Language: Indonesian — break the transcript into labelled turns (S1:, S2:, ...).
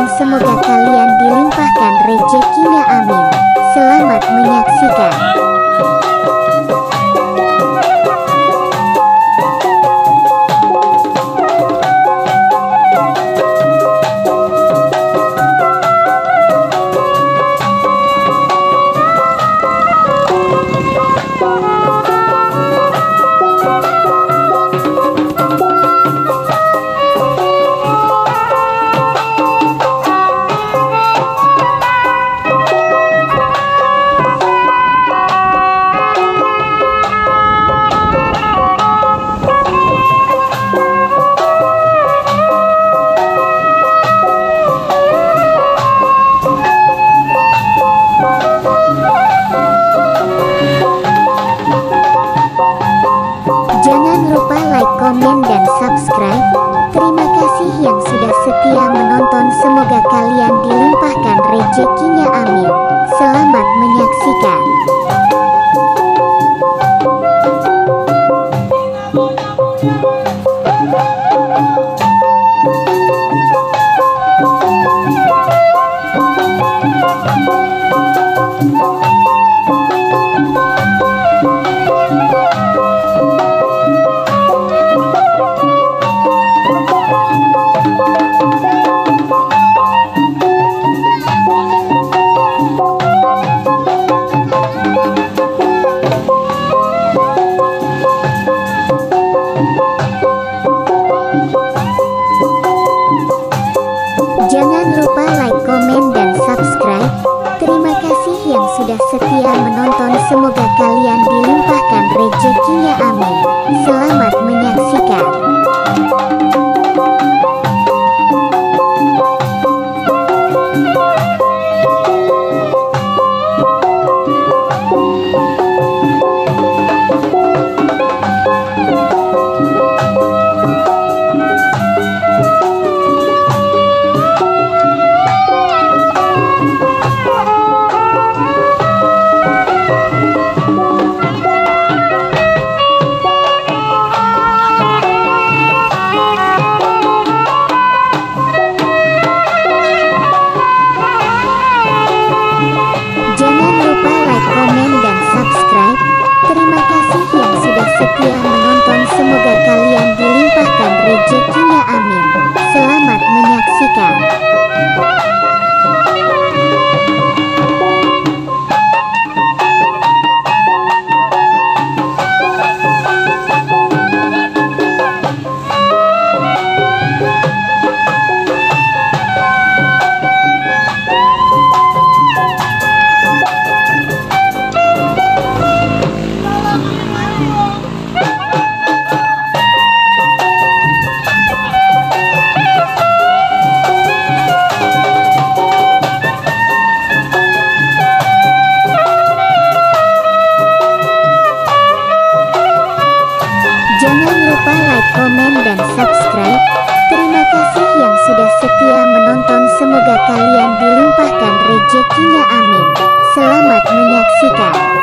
S1: menonton, semoga kalian dilimpahkan rezekinya, amin. Selamat menyaksikan. Jangan lupa like, komen, dan subscribe. Terima kasih yang sudah setia menonton, semoga kalian dilimpahkan rezekinya, amin. Selamat menyaksikan. Jangan lupa like, komen, dan subscribe. Terima kasih yang sudah setia menonton, semoga kalian dilimpahkan rezekinya, amin. Selamat menyaksikan. Jangan lupa like, komen, dan subscribe. Terima kasih yang sudah setia menonton, semoga kalian dilimpahkan rezekinya, amin. Selamat menyaksikan. Jangan lupa like, komen, dan subscribe. Terima kasih yang sudah setia menonton, semoga kalian dilimpahkan rezekinya, amin. Selamat menyaksikan.